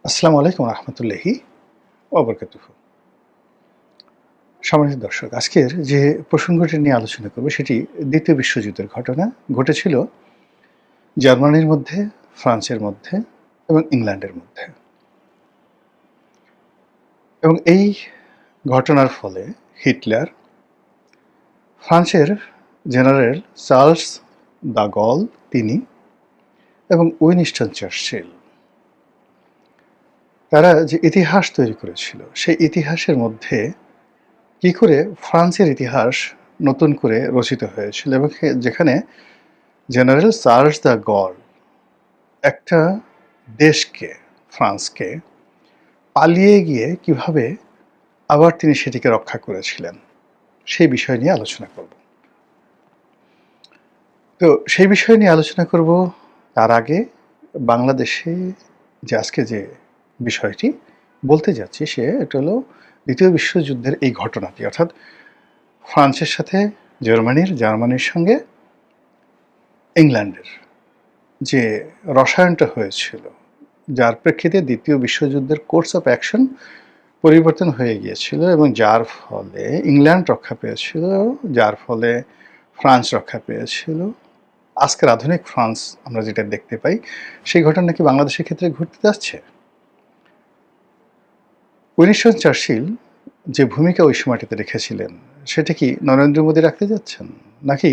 আসসালামু আলাইকুম রহমতুল্লাহি ওবরকাতুহু। সম্মানিত দর্শক, আজকের যে প্রসঙ্গটি নিয়ে আলোচনা করব সেটি দ্বিতীয় বিশ্বযুদ্ধের ঘটনা ঘটেছিল জার্মানির মধ্যে, ফ্রান্সের মধ্যে এবং ইংল্যান্ডের মধ্যে। এবং এই ঘটনার ফলে হিটলার ফ্রান্সের জেনারেল চার্লস দ্য গল তিনি এবং উইনস্টন চার্চিল তারা যে ইতিহাস তৈরি করেছিল সেই ইতিহাসের মধ্যে কি করে ফ্রান্সের ইতিহাস নতুন করে রচিত হয়েছিল এবং যেখানে জেনারেল চার্লস দ্য গল একটা দেশকে, ফ্রান্সকে পালিয়ে গিয়ে কিভাবে আবার তিনি সেটিকে রক্ষা করেছিলেন সেই বিষয় নিয়ে আলোচনা করব। তো সেই বিষয় নিয়ে আলোচনা করব তার আগে বাংলাদেশে যে আজকে যে বিষয়টি বলতে যাচ্ছি এটা হলো দ্বিতীয় বিশ্বযুদ্ধের এই ঘটনাটি, অর্থাৎ ফ্রান্সের সাথে জার্মানির সঙ্গে ইংল্যান্ডের যে রসায়নটা হয়েছিল, যার প্রেক্ষিতে দ্বিতীয় বিশ্বযুদ্ধের কোর্স অফ অ্যাকশন পরিবর্তন হয়ে গিয়েছিল এবং যার ফলে ইংল্যান্ড রক্ষা পেয়েছিল, যার ফলে ফ্রান্স রক্ষা পেয়েছিল। আজকের আধুনিক ফ্রান্স আমরা যেটা দেখতে পাই, সেই ঘটনা কি বাংলাদেশের ক্ষেত্রে ঘটতে যাচ্ছে? উইনস্টন চার্চিল যে ভূমিকা ওই সময়টাতে রেখেছিলেন সেটা কি নরেন্দ্র মোদী রাখতে যাচ্ছেন, নাকি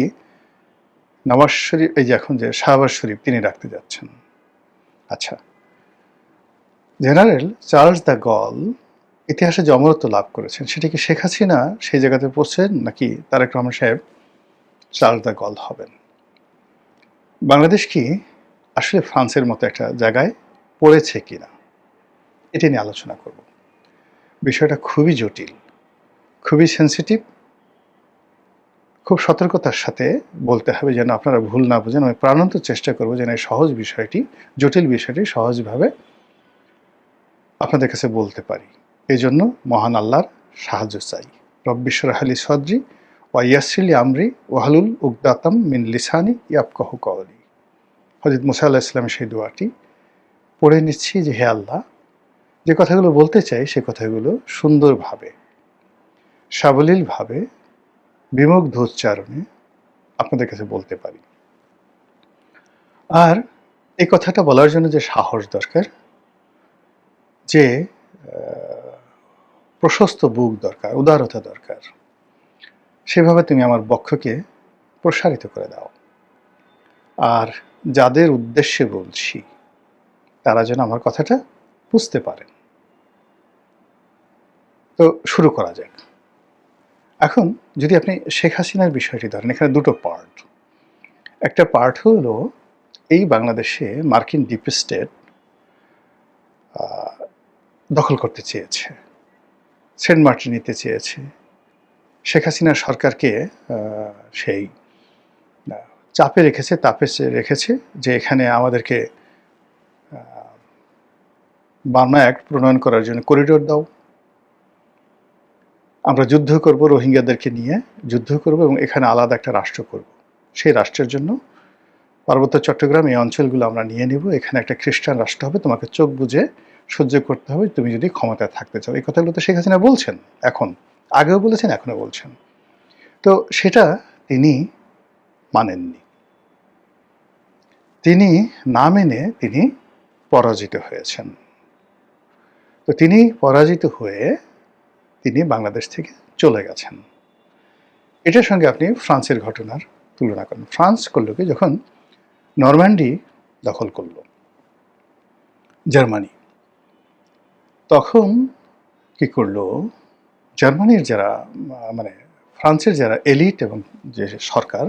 নওয়াজ শরীফ, এই যে এখন যে শাহবাজ শরীফ, তিনি রাখতে যাচ্ছেন? আচ্ছা, জেনারেল চার্লস দ্য গল ইতিহাসে যে অমরত্ব লাভ করেছেন সেটা কি শেখ হাসিনা সেই জায়গাতে পৌঁছেন, নাকি তারেক রহমান সাহেব চার্লস দ্য গল হবেন? বাংলাদেশ কি আসলে ফ্রান্সের মতো একটা জায়গায় পড়েছে কিনা, এটা নিয়ে আলোচনা করব। বিষয়টা খুবই জটিল, খুবই সেন্সিটিভ, খুব সতর্কতার সাথে বলতে হবে যেন আপনারা ভুল না বোঝেন। আমি প্রাণান্তর চেষ্টা করবো যেন এই সহজ বিষয়টি, জটিল বিষয়টি সহজভাবে আপনাদের কাছে বলতে পারি। এই জন্য মহান আল্লাহর সাহায্য চাই। রব্বিশ্বরাহ লি সদরি ওয়া ইয়াসসির লি আমরি ওয়াহলুল উকদাতাম মিন লিসানি ইয়াফকাহু কওলি। হযরত মুসা আলাইহিস সালামের সেই দোয়াটি পড়ে নিচ্ছি যে, হে আল্লাহ, যে কথাগুলো বলতে চাই সে কথাগুলো সুন্দরভাবে, সাবলীলভাবে, বিমুগ্ধ উচ্চারণে আপনাদের কাছে বলতে পারি। আর এই কথাটা বলার জন্য যে সাহস দরকার, যে প্রশস্ত বুক দরকার, উদারতা দরকার, সেভাবে তুমি আমার বক্ষকে প্রসারিত করে দাও। আর যাদের উদ্দেশ্যে বলছি তারা যেন আমার কথাটা বুঝতে পারেন। তো শুরু করা যাক। এখন যদি আপনি শেখ হাসিনার বিষয়টি ধরেন, এখানে দুটো পার্ট। একটা পার্ট হলো এই বাংলাদেশে মার্কিন ডিপ স্টেট দখল করতে চেয়েছে, সেন্ট মার্টিন নিতে চেয়েছে। শেখ হাসিনার সরকারকে সেই চাপে রেখেছে, তাপে রেখেছে যে এখানে আমাদেরকে বার্মা অ্যাক্ট প্রণয়ন করার জন্য করিডোর দাও, আমরা যুদ্ধ করব, রোহিঙ্গাদেরকে নিয়ে যুদ্ধ করব এবং এখানে আলাদা একটা রাষ্ট্র করব। সেই রাষ্ট্রের জন্য পার্বত্য চট্টগ্রাম এই অঞ্চলগুলো আমরা নিয়ে নেব, এখানে একটা খ্রিস্টান রাষ্ট্র হবে, তোমাকে চোখ বুজে সহ্য করতে হবে তুমি যদি ক্ষমতায় থাকতে চাও। এই কথাগুলো তো শেখ হাসিনা বলছেন, এখন আগেও বলেছেন, এখনও বলছেন। তো সেটা তিনি মানেননি। তিনি না মেনে তিনি পরাজিত হয়েছেন। তো তিনি পরাজিত হয়ে তিনি বাংলাদেশ থেকে চলে গেছেন। এটার সঙ্গে আপনি ফ্রান্সের ঘটনার তুলনা করেন। ফ্রান্স করলো কি, যখন নরম্যান্ডি দখল করলো জার্মানি, তখন কি করলো জার্মানির যারা মানে ফ্রান্সের যারা এলিট এবং যে সরকার,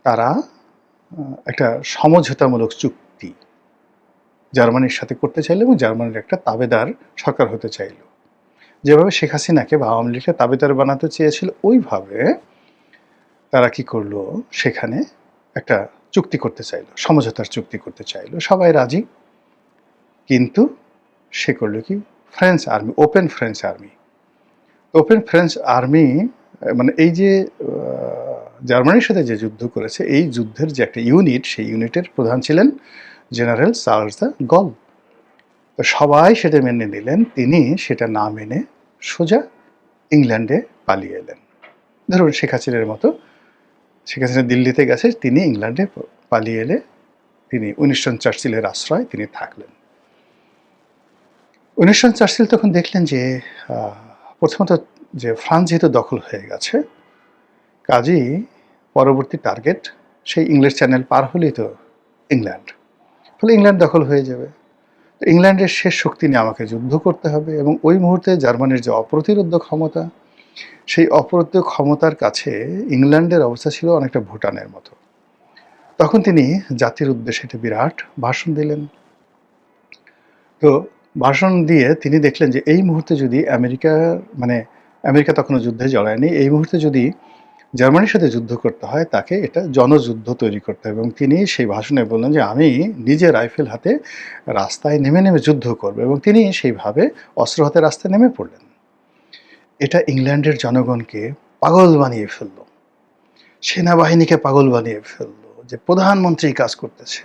তারা একটা সমঝোতামূলক চুক্তি জার্মানির সাথে করতে চাইলো এবং জার্মানির একটা তাবেদার সরকার হতে চাইল। যেভাবে শেখ হাসিনাকে বা আওয়ামী লীগকে তাবেদার বানাতে চেয়েছিল, ওইভাবে তারা কি করলো, সেখানে একটা চুক্তি করতে চাইলো, সমঝোতার চুক্তি করতে চাইলো। সবাই রাজি, কিন্তু সে করলো কি, French army, open French army মানে এই যে জার্মানির সাথে যে যুদ্ধ করেছে, এই যুদ্ধের যে একটা ইউনিট, সেই ইউনিটের প্রধান ছিলেন জেনারেল চার্লস দ্য গল। তো সবাই সেটা মেনে নিলেন, তিনি সেটা না মেনে সোজা ইংল্যান্ডে পালিয়ে এলেন। ধরুন শেখ হাসিনার মতো, শেখ হাসিনা দিল্লিতে গেছে, তিনি ইংল্যান্ডে পালিয়ে এলে তিনি উইনস্টন চার্চিলের আশ্রয় তিনি থাকলেন। উইনস্টন চার্চিল তখন দেখলেন যে প্রথমত যে ফ্রান্স যেহেতু দখল হয়ে গেছে, কাজেই পরবর্তী টার্গেট সেই ইংলিশ চ্যানেল পার হলেই তো ইংল্যান্ড, ফলে ইংল্যান্ড দখল হয়ে যাবে। তো ইংল্যান্ডের শেষ শক্তি নিয়ে আমাকে যুদ্ধ করতে হবে, এবং ওই মুহূর্তে জার্মানির যে অপ্রতিরোধ্য ক্ষমতা, সেই অপ্রতিরোধ্য ক্ষমতার কাছে ইংল্যান্ডের অবস্থা ছিল অনেকটা ভুটানের মতো। তখন তিনি জাতির উদ্দেশ্যে একটা বিরাট ভাষণ দিলেন। তো ভাষণ দিয়ে তিনি দেখলেন যে এই মুহূর্তে যদি আমেরিকা তখনও যুদ্ধে জড়ায়নি, এই মুহূর্তে যদি জার্মানির সাথে যুদ্ধ করতে হয়, তাকে এটা জনযুদ্ধ তৈরি করতে হবে। এবং তিনি সেই ভাষণে বললেন যে আমি নিজে রাইফেল হাতে রাস্তায় নেমে নেমে যুদ্ধ করব, এবং তিনি সেইভাবে অস্ত্র হাতে রাস্তায় নেমে পড়লেন। এটা ইংল্যান্ডের জনগণকে পাগল বানিয়ে ফেলল, সেনাবাহিনীকে পাগল বানিয়ে ফেলল, যে প্রধানমন্ত্রী কাজ করতেছে।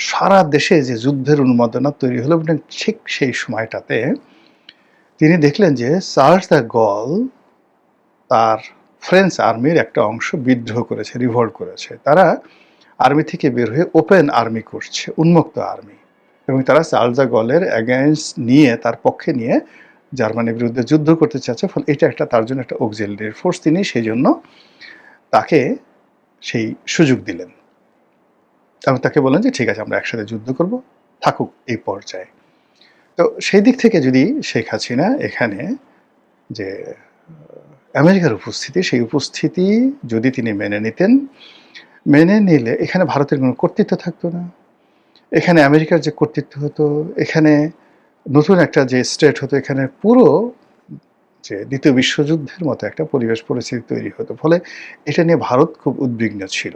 সারা দেশে যে যুদ্ধের উন্মাদনা তৈরি হলো, ঠিক সেই সময়টাতে তিনি দেখলেন যে চার্লস দ্য গল তার ফ্রেঞ্চ আর্মির একটা অংশ বিদ্রোহ করেছে, রিভল্ট করেছে। তারা আর্মি থেকে বের হয়ে ওপেন আর্মি করছে, উন্মুক্ত আর্মি, এবং তারা চার্লস দ্য গলের অ্যাগেন্স্ট নিয়ে, তার পক্ষে নিয়ে জার্মানির বিরুদ্ধে যুদ্ধ করতে চাচ্ছে। ফলে এটা একটা তার জন্য একটা অক্সিলারি ফোর্স, তিনি সেই জন্য তাকে সেই সুযোগ দিলেন এবং তাকে বললেন যে ঠিক আছে, আমরা একসাথে যুদ্ধ করব, থাকুক এই পর্যায়ে। তো সেই দিক থেকে যদি শেখ হাসিনা এখানে যে আমেরিকার উপস্থিতি, সেই উপস্থিতি যদি তিনি মেনে নিতেন, মেনে নিলে এখানে ভারতের কোনো কর্তৃত্ব থাকতো না, এখানে আমেরিকার যে কর্তৃত্ব হতো, এখানে নতুন একটা যে স্টেট হতো, এখানে পুরো যে দ্বিতীয় বিশ্বযুদ্ধের মতো একটা পরিবেশ পরিস্থিতি তৈরি হতো। ফলে এটা নিয়ে ভারত খুব উদ্বিগ্ন ছিল।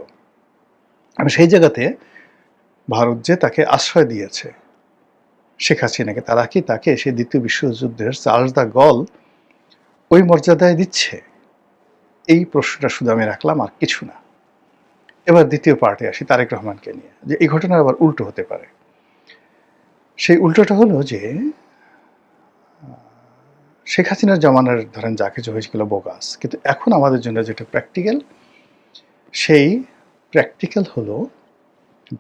আর সেই জায়গাতে ভারত যে তাকে আশ্রয় দিয়েছে শেখ হাসিনাকে, তারা কি তাকে সেই দ্বিতীয় বিশ্বযুদ্ধের চার্লস দ্য গল ওই মর্যাদায় দিচ্ছে? এই প্রশ্নটা শুধু আমি রাখলাম, আর কিছু না। এবার দ্বিতীয় পার্টে আসি, তারেক রহমানকে নিয়ে, যে এই ঘটনা আবার উল্টো হতে পারে। সেই উল্টোটা হলো যে শেখ হাসিনার জমানার ধরেন যা কিছু হয়েছিল বোগাস, কিন্তু এখন আমাদের জন্য যেটা প্র্যাকটিক্যাল, সেই প্র্যাকটিক্যাল হলো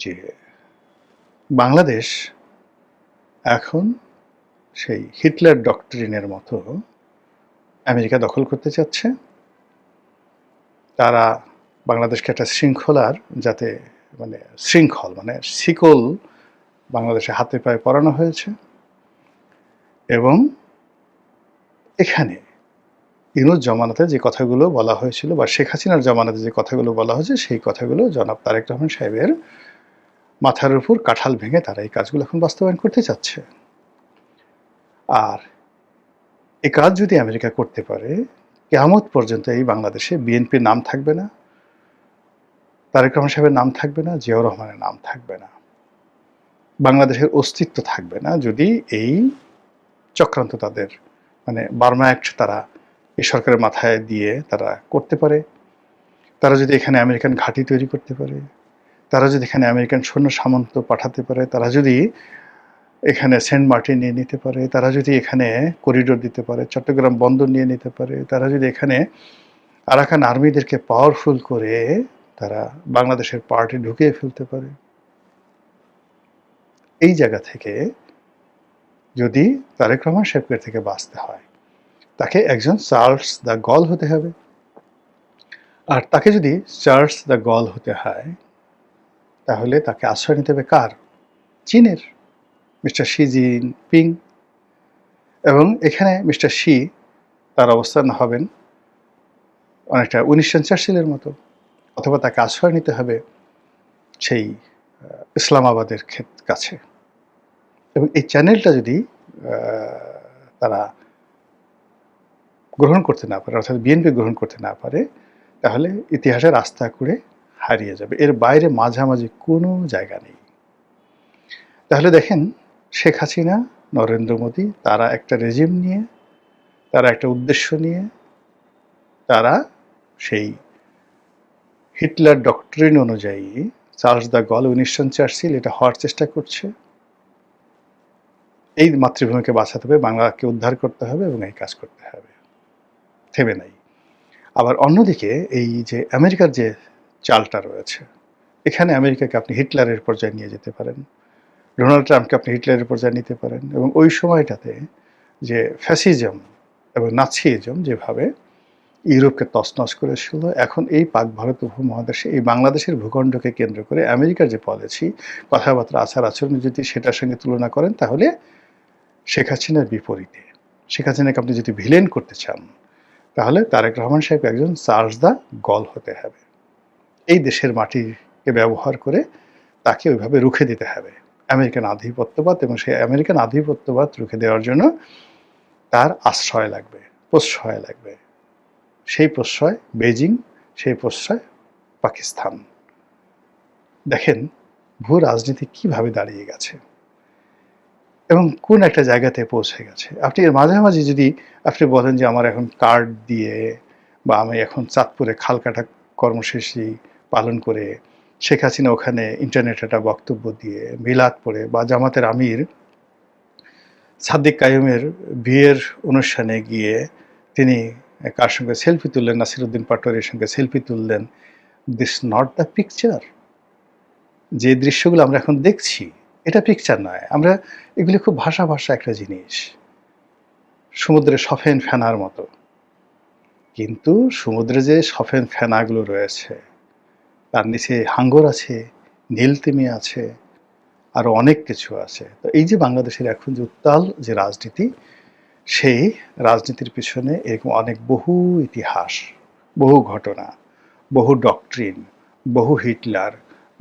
যে বাংলাদেশ এখন সেই হিটলার ডক্ট্রিনের মতো আমেরিকা দখল করতে চাচ্ছে। তারা বাংলাদেশকে একটা শৃঙ্খলার, যাতে শৃঙ্খল শিকল বাংলাদেশে হাতে পায়ে পরানো হয়েছে, এবং এখানে ইউনূস জমানাতে যে কথাগুলো বলা হয়েছিল, বা শেখ হাসিনার জমানাতে যে কথাগুলো বলা হয়েছে, সেই কথাগুলো জনাব তারেক রহমান সাহেবের মাথার উপর কাঁঠাল ভেঙে তারা এই কাজগুলো এখন বাস্তবায়ন করতে চাচ্ছে। আর এই কাজ যদি আমেরিকা করতে পারে, কিয়ামত পর্যন্ত এই বাংলাদেশে বিএনপির নাম থাকবে না, তারেক রহমান সাহেবের নাম থাকবে না, জিয়াউর রহমানের নাম থাকবে না, বাংলাদেশের অস্তিত্ব থাকবে না, যদি এই চক্রান্ত তাদের বার্মা অ্যাক্ট তারা এই সরকারের মাথায় দিয়ে তারা করতে পারে। তারা যদি এখানে আমেরিকান ঘাঁটি তৈরি করতে পারে, তারা যদি এখানে আমেরিকান সৈন্য সামন্ত পাঠাতে পারে, তারা যদি এখানে সেন্ট মার্টিন নিয়ে নিতে পারে, তারা যদি এখানে করিডোর দিতে পারে, চট্টগ্রাম বন্দর নিয়ে নিতে পারে, তারা যদি এখানে আরাকান আর্মিদেরকে পাওয়ারফুল করে তারা বাংলাদেশের পার্টি ঢুকিয়ে ফেলতে পারে, এই জায়গা থেকে যদি তারেক রহমান সাহেবকে থেকে বাঁচতে হয়, তাকে একজন চার্লস দ্য গল হতে হবে। আর তাকে যদি চার্লস দ্য গল হতে হয়, তাহলে তাকে আশ্রয় নিতে হবে কার? চীনের মিস্টার শি জিনপিং। এবং এখানে মিস্টার শি তার অবস্থান হবেন অনেকটা উইনস্টন চার্চিলের মতো, অথবা তাকে আশ্রয় নিতে হবে সেই ইসলামাবাদের কাছে। এবং এই চ্যানেলটা যদি তারা গ্রহণ করতে না পারে, অর্থাৎ বিএনপি গ্রহণ করতে না পারে, তাহলে ইতিহাসের আস্থা করে হারিয়ে যাবে। এর বাইরে মাঝামাঝি কোনো জায়গা নেই। তাহলে দেখেন, শেখ হাসিনা, নরেন্দ্র মোদী, তারা একটা রেজিম নিয়ে, তারা একটা উদ্দেশ্য নিয়ে, তারা সেই হিটলার ডক্ট্রিন অনুযায়ী Charles de Gaulle, Winston Churchill, এটা হওয়ার চেষ্টা করছে। এই মাতৃভূমিকে বাঁচাতে হবে, বাংলাকে উদ্ধার করতে হবে এবং এই কাজ করতে হবে, থেমে নাই। আবার অন্যদিকে এই যে আমেরিকার যে চালটা রয়েছে, এখানে আমেরিকাকে আপনি হিটলারের পর্যায়ে নিয়ে যেতে পারেন, ডোনাল্ড ট্রাম্পকে আপনি হিটলারের পর্যায়ে নিতে পারেন, এবং ওই সময়টাতে যে ফ্যাসিজম এবং নাৎসিজম যেভাবে ইউরোপকে তছনছ করেছিল, এখন এই পাক ভারত উপমহাদেশে এই বাংলাদেশের ভূখণ্ডকে কেন্দ্র করে আমেরিকার যে পলিসি, কথাবার্তা, আচার আচরণ যদি সেটার সঙ্গে তুলনা করেন, তাহলে শেখ হাসিনার বিপরীতে। শেখ হাসিনাকে আপনি যদি ভিলেন করতে চান, তাহলে তারেক রহমান সাহেব একজন চার্জ দা গল হতে হবে। এই দেশের মাটিকে ব্যবহার করে তাকে ওইভাবে রুখে দিতে হবে আমেরিকান আধিপত্যবাদ, এবং সেই আমেরিকান আধিপত্যবাদ রুখে দেওয়ার জন্য তার আশ্রয় লাগবে, প্রশ্রয় লাগবে। সেই প্রশ্রয় বেজিং, সেই প্রশ্রয় পাকিস্তান। দেখেন ভূ রাজনীতি কিভাবে দাঁড়িয়ে গেছে এবং কোন একটা জায়গাতে পৌঁছে গেছে। আপনি এর মাঝামাঝি যদি আপনি বলেন যে আমার এখন কার্ড দিয়ে, বা আমি এখন চাঁদপুরে খালকাটা কর্মসূচি পালন করে, শেখ হাসিনা ওখানে ইন্টারনেটে একটা বক্তব্য দিয়ে, মিলাদ পড়ে, বা জামাতের আমির সাদ্দিক কাইয়ুমের বিয়ের অনুষ্ঠানে গিয়ে তিনি কার সঙ্গে সেলফি তুললেন, নাসিরুদ্দিন পাটোয়ারির সঙ্গে সেলফি তুললেন, দিস নট দ্য পিকচার। যে দৃশ্যগুলো আমরা এখন দেখছি এটা পিকচার নয়। আমরা এগুলি খুব ভাষা একটা জিনিস, সমুদ্রে সফেন ফেনার মতো। কিন্তু সমুদ্রে যে সফেন ফেনাগুলো রয়েছে, তার নিচে হাঙ্গর আছে, নীলতিমি আছে, আরো অনেক কিছু আছে। তো এই যে বাংলাদেশের এখন যে উত্তাল যে রাজনীতি, সেই রাজনীতির পিছনে এরকম অনেক বহু ইতিহাস, বহু ঘটনা, বহু ডক্ট্রিন, বহু হিটলার,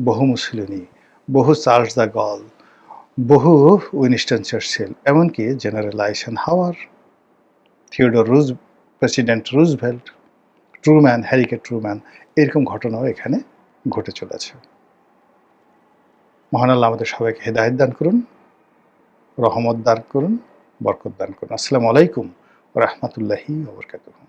বহু মুসলিনি, বহু চার্লস দ্য গল, বহু উইনস্টন চার্চিল, এমনকি general Eisenhower, Theodore president Roosevelt, Truman, হ্যারিকে ট্রুম্যান, এরকম ঘটনাও এখানে ঘটে চলেছে। মহান আল্লাহ আমাদের সবাইকে হেদায়েত দান করুন, রহমত দান করুন, বরকত দান করুন। আসসালামু আলাইকুম ওয়া রাহমাতুল্লাহি ওয়া বারাকাতুহু।